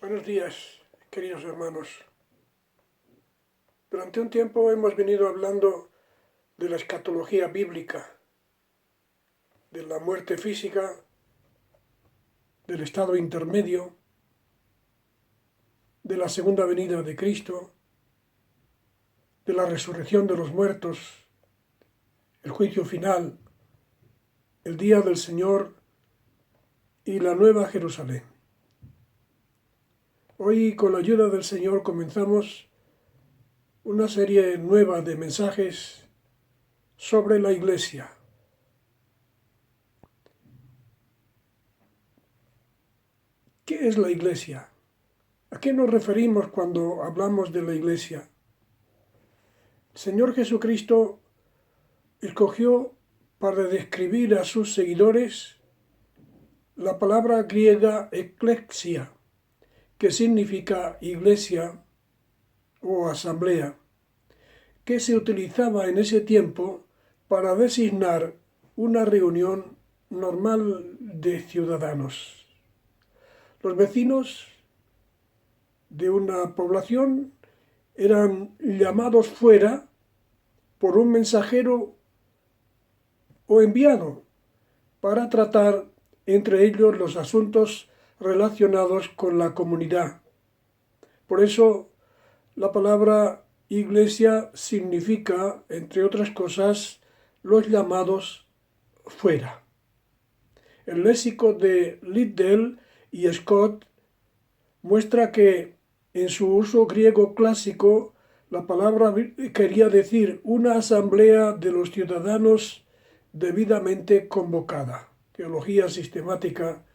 Buenos días, queridos hermanos. Durante un tiempo hemos venido hablando de la escatología bíblica, de la muerte física, del estado intermedio, de la segunda venida de Cristo, de la resurrección de los muertos, el juicio final, el día del Señor y la nueva Jerusalén. Hoy, con la ayuda del Señor, comenzamos una serie nueva de mensajes sobre la Iglesia. ¿Qué es la Iglesia? ¿A qué nos referimos cuando hablamos de la Iglesia? El Señor Jesucristo escogió para describir a sus seguidores la palabra griega eclesia, que significa iglesia o asamblea, que se utilizaba en ese tiempo para designar una reunión normal de ciudadanos. Los vecinos de una población eran llamados fuera por un mensajero o enviado para tratar entre ellos los asuntos relacionados con la comunidad. Por eso la palabra iglesia significa, entre otras cosas, los llamados fuera. El léxico de Liddell y Scott muestra que en su uso griego clásico la palabra quería decir una asamblea de los ciudadanos debidamente convocada. Teología sistemática,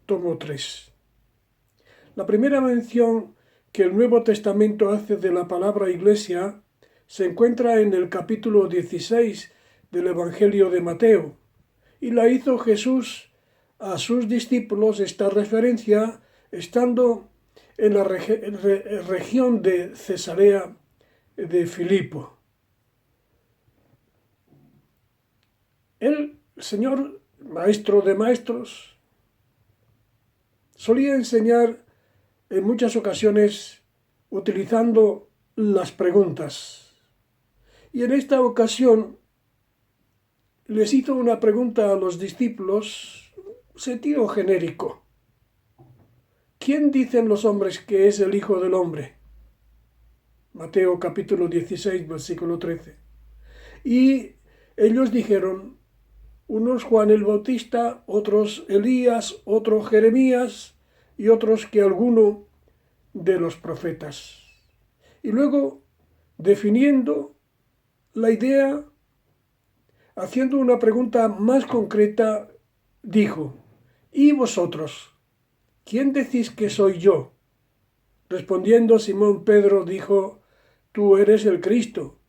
tomo 3. La primera mención que el Nuevo Testamento hace de la palabra iglesia se encuentra en el capítulo 16 del Evangelio de Mateo, y la hizo Jesús a sus discípulos esta referencia estando en la región de Cesarea de Filipo. El Señor, maestro de maestros, solía enseñar en muchas ocasiones utilizando las preguntas. Y en esta ocasión les hizo una pregunta a los discípulos, sentido genérico. ¿Quién dicen los hombres que es el Hijo del Hombre? Mateo capítulo 16, versículo 13. Y ellos dijeron, unos Juan el Bautista, otros Elías, otros Jeremías y otros que alguno de los profetas. Y luego, definiendo la idea, haciendo una pregunta más concreta, dijo, ¿y vosotros? ¿Quién decís que soy yo? Respondiendo Simón Pedro dijo, tú eres el Cristo,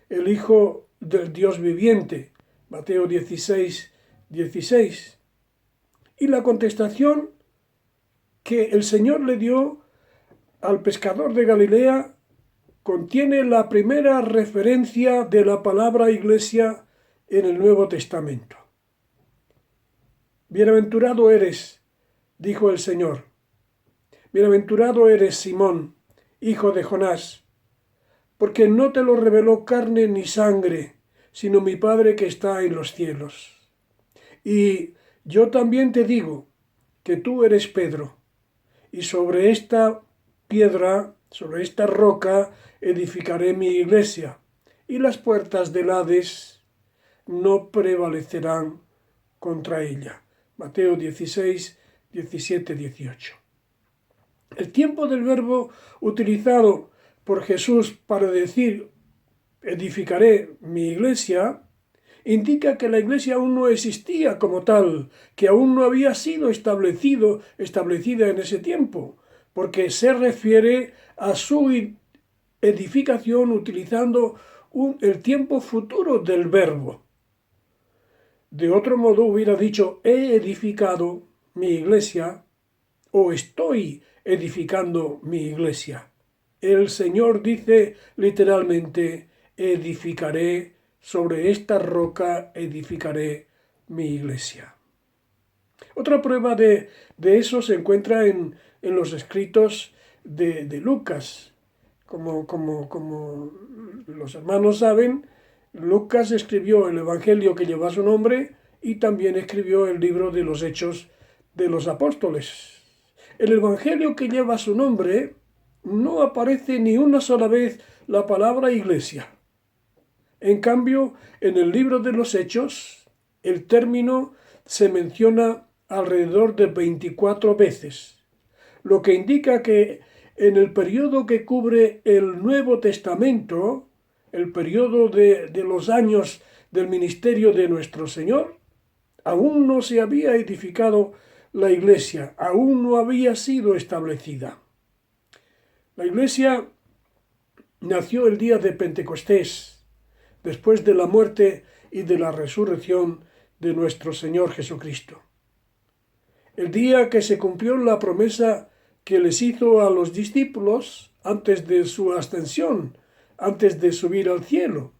el Hijo del Dios viviente. Mateo 16, 16. Y la contestación que el Señor le dio al pescador de Galilea contiene la primera referencia de la palabra iglesia en el Nuevo Testamento. Bienaventurado eres, dijo el Señor. Bienaventurado eres, Simón, hijo de Jonás, porque no te lo reveló carne ni sangre, sino mi Padre que está en los cielos. Y yo también te digo que tú eres Pedro, y sobre esta piedra, sobre esta roca, edificaré mi iglesia, y las puertas del Hades no prevalecerán contra ella. Mateo 16, 17, 18. El tiempo del verbo utilizado por Jesús para decir edificaré mi iglesia, indica que la iglesia aún no existía como tal, que aún no había sido establecida en ese tiempo, porque se refiere a su edificación utilizando el tiempo futuro del verbo. De otro modo hubiera dicho, he edificado mi iglesia o estoy edificando mi iglesia. El Señor dice literalmente, edificaré, sobre esta roca edificaré mi iglesia. Otra prueba de eso se encuentra en los escritos de Lucas. Como los hermanos saben, Lucas escribió el Evangelio que lleva su nombre y también escribió el libro de los Hechos de los Apóstoles. El Evangelio que lleva su nombre no aparece ni una sola vez la palabra iglesia. En cambio, en el libro de los Hechos, el término se menciona alrededor de 24 veces, lo que indica que en el periodo que cubre el Nuevo Testamento, el periodo de los años del ministerio de nuestro Señor, aún no se había edificado la iglesia, aún no había sido establecida. La iglesia nació el día de Pentecostés, después de la muerte y de la resurrección de nuestro Señor Jesucristo. El día que se cumplió la promesa que les hizo a los discípulos antes de su ascensión, antes de subir al cielo,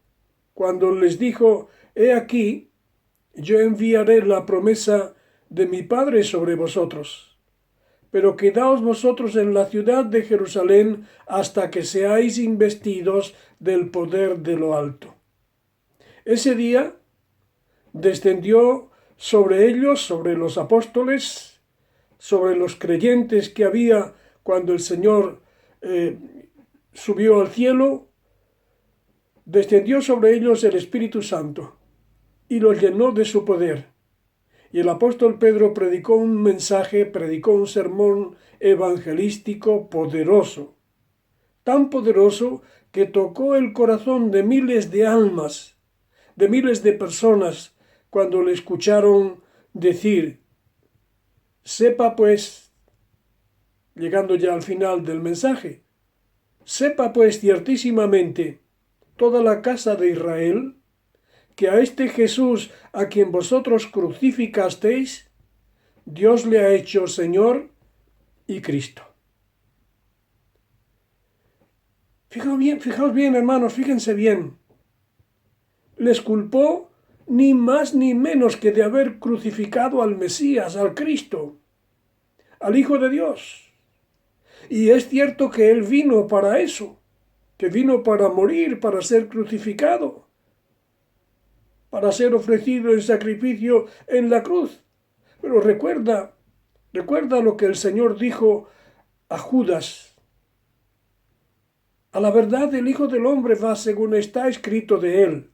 cuando les dijo: «He aquí, yo enviaré la promesa de mi Padre sobre vosotros, pero quedaos vosotros en la ciudad de Jerusalén hasta que seáis investidos del poder de lo alto». Ese día descendió sobre ellos, sobre los apóstoles, sobre los creyentes que había cuando el Señor subió al cielo, descendió sobre ellos el Espíritu Santo y los llenó de su poder. Y el apóstol Pedro predicó un mensaje, predicó un sermón evangelístico poderoso, tan poderoso que tocó el corazón de miles de almas, de miles de personas, cuando le escucharon decir: «Sepa pues», llegando ya al final del mensaje, «sepa pues ciertísimamente toda la casa de Israel, que a este Jesús a quien vosotros crucificasteis, Dios le ha hecho Señor y Cristo». Fijaos bien, hermanos, fíjense bien. Les culpó ni más ni menos que de haber crucificado al Mesías, al Cristo, al Hijo de Dios. Y es cierto que Él vino para eso, que vino para morir, para ser crucificado, para ser ofrecido en sacrificio en la cruz. Pero recuerda lo que el Señor dijo a Judas: «A la verdad el Hijo del Hombre va según está escrito de Él».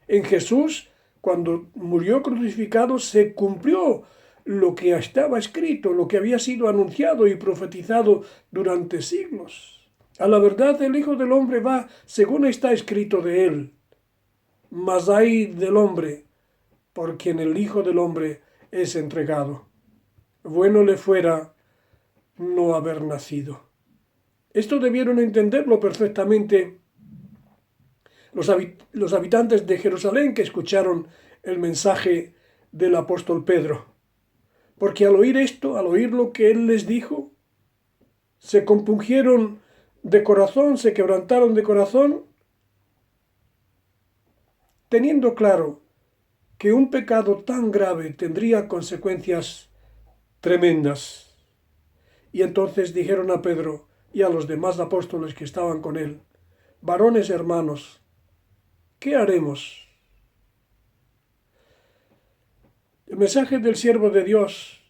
En Jesús, cuando murió crucificado, se cumplió lo que estaba escrito, lo que había sido anunciado y profetizado durante siglos. A la verdad el Hijo del Hombre va según está escrito de Él. Mas ay del hombre por quien el Hijo del Hombre es entregado. Bueno le fuera no haber nacido. Esto debieron entenderlo perfectamente los habitantes de Jerusalén que escucharon el mensaje del apóstol Pedro. Porque al oír esto, al oír lo que él les dijo, se compungieron de corazón, se quebrantaron de corazón, teniendo claro que un pecado tan grave tendría consecuencias tremendas. Y entonces dijeron a Pedro y a los demás apóstoles que estaban con él: «Varones hermanos, ¿qué haremos?» El mensaje del siervo de Dios,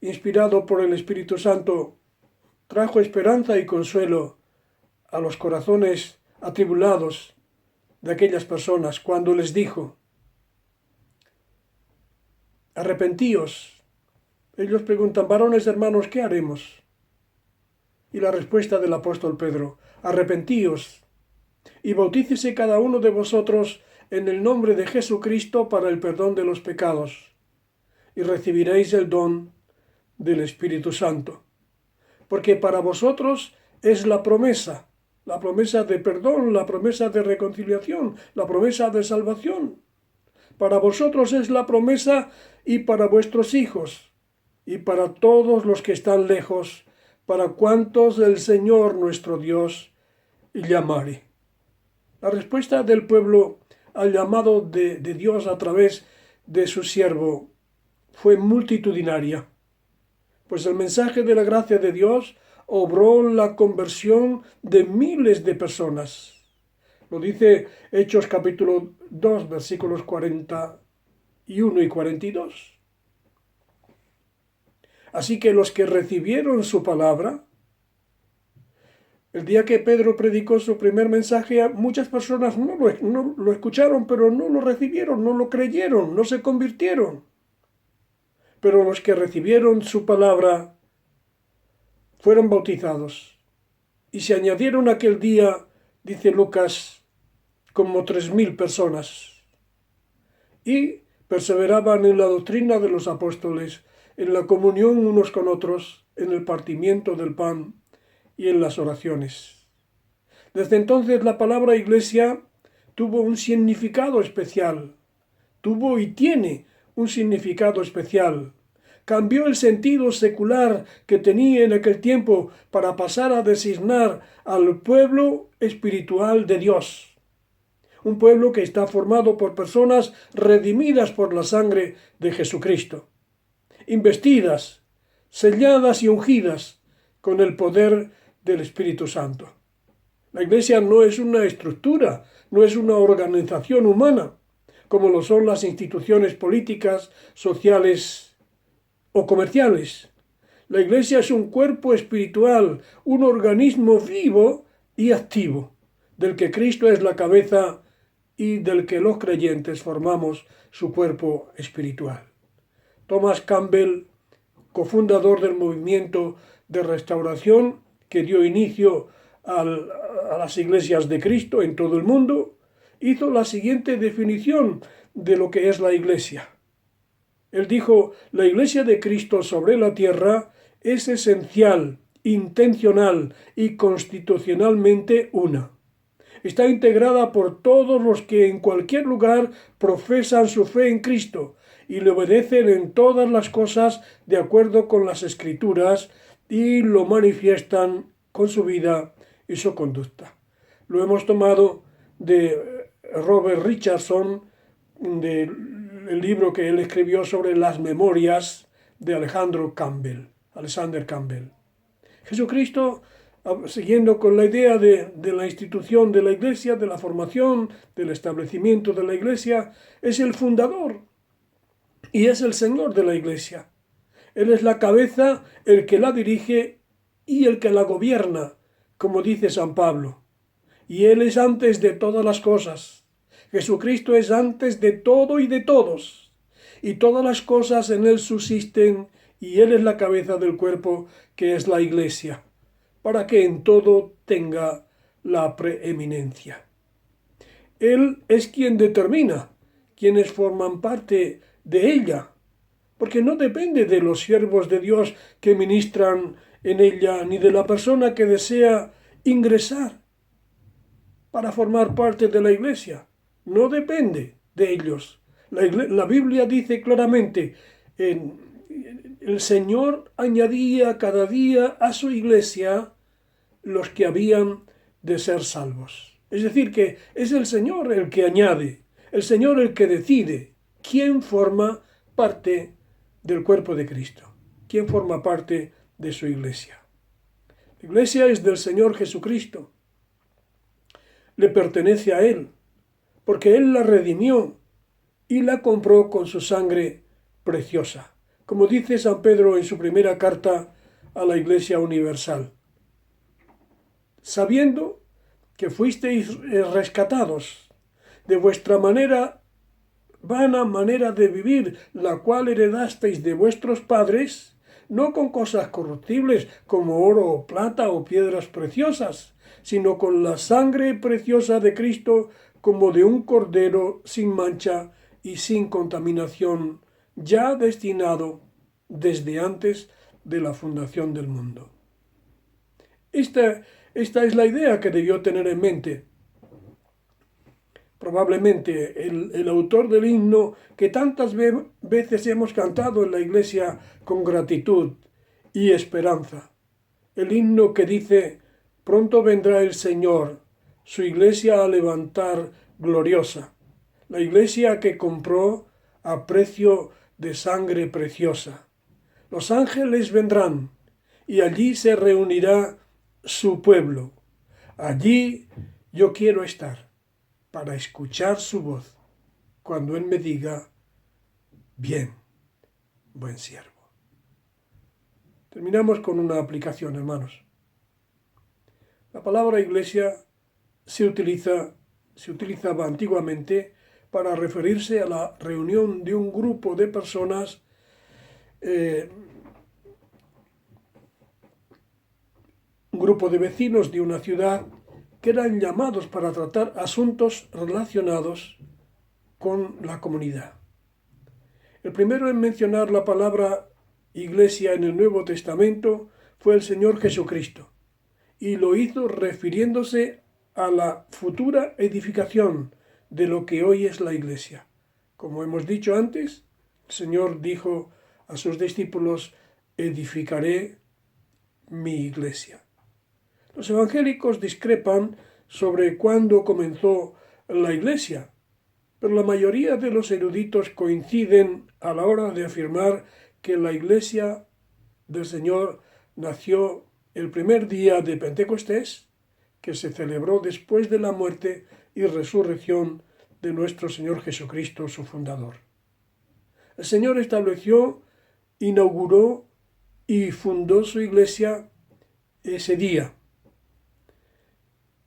inspirado por el Espíritu Santo, trajo esperanza y consuelo a los corazones atribulados de aquellas personas cuando les dijo: «Arrepentíos». Ellos preguntan: «Varones hermanos, ¿qué haremos?» Y la respuesta del apóstol Pedro: «Arrepentíos y bautícese cada uno de vosotros en el nombre de Jesucristo para el perdón de los pecados, y recibiréis el don del Espíritu Santo. Porque para vosotros es la promesa de perdón, la promesa de reconciliación, la promesa de salvación. Para vosotros es la promesa y para vuestros hijos, y para todos los que están lejos, para cuantos el Señor nuestro Dios llamare». La respuesta del pueblo al llamado de Dios a través de su siervo fue multitudinaria, pues el mensaje de la gracia de Dios obró la conversión de miles de personas. Lo dice Hechos capítulo 2, versículos 41 y 42. Así que los que recibieron su palabra, el día que Pedro predicó su primer mensaje, muchas personas no lo escucharon, pero no lo recibieron, no lo creyeron, no se convirtieron. Pero los que recibieron su palabra fueron bautizados. Y se añadieron aquel día, dice Lucas, como 3,000 personas. Y perseveraban en la doctrina de los apóstoles, en la comunión unos con otros, en el partimiento del pan y en las oraciones. Desde entonces la palabra iglesia tuvo un significado especial. Tuvo y tiene un significado especial. Cambió el sentido secular que tenía en aquel tiempo para pasar a designar al pueblo espiritual de Dios. Un pueblo que está formado por personas redimidas por la sangre de Jesucristo, investidas, selladas y ungidas con el poder del Espíritu Santo. La Iglesia no es una estructura, no es una organización humana, como lo son las instituciones políticas, sociales o comerciales. La Iglesia es un cuerpo espiritual, un organismo vivo y activo, del que Cristo es la cabeza y del que los creyentes formamos su cuerpo espiritual. Thomas Campbell, cofundador del movimiento de restauración que dio inicio a las iglesias de Cristo en todo el mundo, hizo la siguiente definición de lo que es la Iglesia. Él dijo: la Iglesia de Cristo sobre la tierra es esencial, intencional y constitucionalmente una. Está integrada por todos los que en cualquier lugar profesan su fe en Cristo y le obedecen en todas las cosas de acuerdo con las Escrituras y lo manifiestan con su vida y su conducta. Lo hemos tomado de Robert Richardson, del libro que él escribió sobre las memorias de Alexander Campbell. Jesucristo, siguiendo con la idea de la institución de la Iglesia, de la formación, del establecimiento de la Iglesia, es el fundador y es el Señor de la Iglesia. Él es la cabeza, el que la dirige y el que la gobierna, como dice San Pablo. Y Él es antes de todas las cosas. Jesucristo es antes de todo y de todos. Y todas las cosas en Él subsisten y Él es la cabeza del cuerpo que es la Iglesia, para que en todo tenga la preeminencia. Él es quien determina quienes forman parte de ella, porque no depende de los siervos de Dios que ministran en ella, ni de la persona que desea ingresar para formar parte de la Iglesia. No depende de ellos. La Biblia dice claramente: el Señor añadía cada día a su Iglesia los que habían de ser salvos. Es decir, que es el Señor el que añade, el Señor el que decide quién forma parte del cuerpo de Cristo, quién forma parte de su Iglesia. La Iglesia es del Señor Jesucristo, le pertenece a Él, porque Él la redimió y la compró con su sangre preciosa, como dice San Pedro en su primera carta a la Iglesia universal. Sabiendo que fuisteis rescatados de vuestra vana manera de vivir, la cual heredasteis de vuestros padres, no con cosas corruptibles como oro o plata o piedras preciosas, sino con la sangre preciosa de Cristo, como de un cordero sin mancha y sin contaminación, ya destinado desde antes de la fundación del mundo. Esta es la idea que debió tener en mente probablemente el autor del himno que tantas veces hemos cantado en la Iglesia con gratitud y esperanza. El himno que dice: pronto vendrá el Señor, su Iglesia a levantar gloriosa, la Iglesia que compró a precio de sangre preciosa. Los ángeles vendrán y allí se reunirá su pueblo. Allí yo quiero estar para escuchar su voz cuando Él me diga, bien, buen siervo. Terminamos con una aplicación, hermanos. La palabra iglesia se utilizaba antiguamente para referirse a la reunión de un grupo de personas un grupo de vecinos de una ciudad que eran llamados para tratar asuntos relacionados con la comunidad. El primero en mencionar la palabra iglesia en el Nuevo Testamento fue el Señor Jesucristo, y lo hizo refiriéndose a la futura edificación de lo que hoy es la iglesia. Como hemos dicho antes, el Señor dijo a sus discípulos, edificaré mi iglesia. Los evangélicos discrepan sobre cuándo comenzó la iglesia, pero la mayoría de los eruditos coinciden a la hora de afirmar que la iglesia del Señor nació el primer día de Pentecostés, que se celebró después de la muerte y resurrección de nuestro Señor Jesucristo, su fundador. El Señor estableció, inauguró y fundó su iglesia ese día.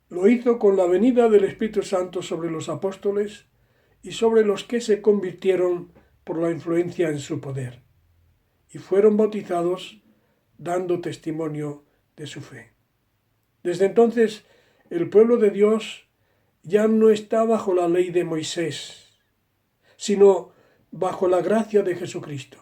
Lo hizo con la venida del Espíritu Santo sobre los apóstoles y sobre los que se convirtieron por la influencia en su poder, y fueron bautizados dando testimonio de su fe. Desde entonces, el pueblo de Dios ya no está bajo la ley de Moisés, sino bajo la gracia de Jesucristo,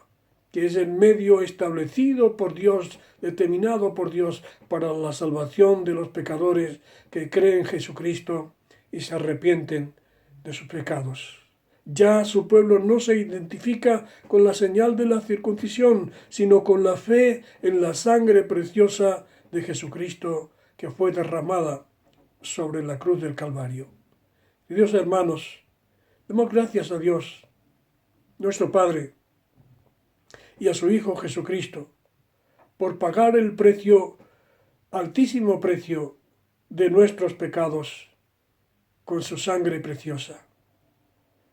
que es el medio establecido por Dios, determinado por Dios para la salvación de los pecadores que creen en Jesucristo y se arrepienten de sus pecados. Ya su pueblo no se identifica con la señal de la circuncisión, sino con la fe en la sangre preciosa de Jesucristo que fue derramada sobre la cruz del Calvario. Queridos hermanos, demos gracias a Dios, nuestro Padre, y a su Hijo Jesucristo, por pagar el precio, altísimo precio, de nuestros pecados con su sangre preciosa.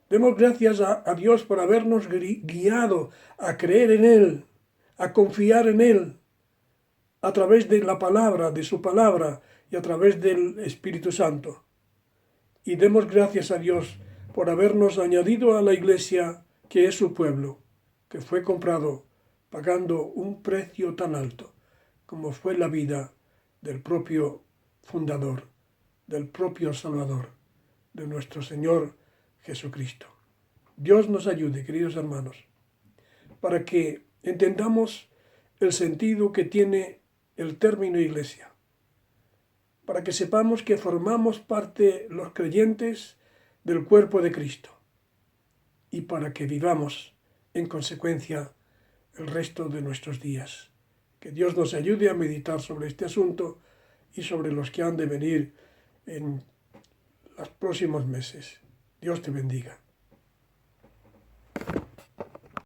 Demos gracias a Dios por habernos guiado a creer en Él, a confiar en Él, a través de la palabra, de su palabra y a través del Espíritu Santo. Y demos gracias a Dios por habernos añadido a la iglesia que es su pueblo, que fue comprado pagando un precio tan alto como fue la vida del propio fundador, del propio Salvador, de nuestro Señor Jesucristo. Dios nos ayude, queridos hermanos, para que entendamos el sentido que tiene el término iglesia, para que sepamos que formamos parte los creyentes del cuerpo de Cristo y para que vivamos en consecuencia el resto de nuestros días. Que Dios nos ayude a meditar sobre este asunto y sobre los que han de venir en los próximos meses. Dios te bendiga.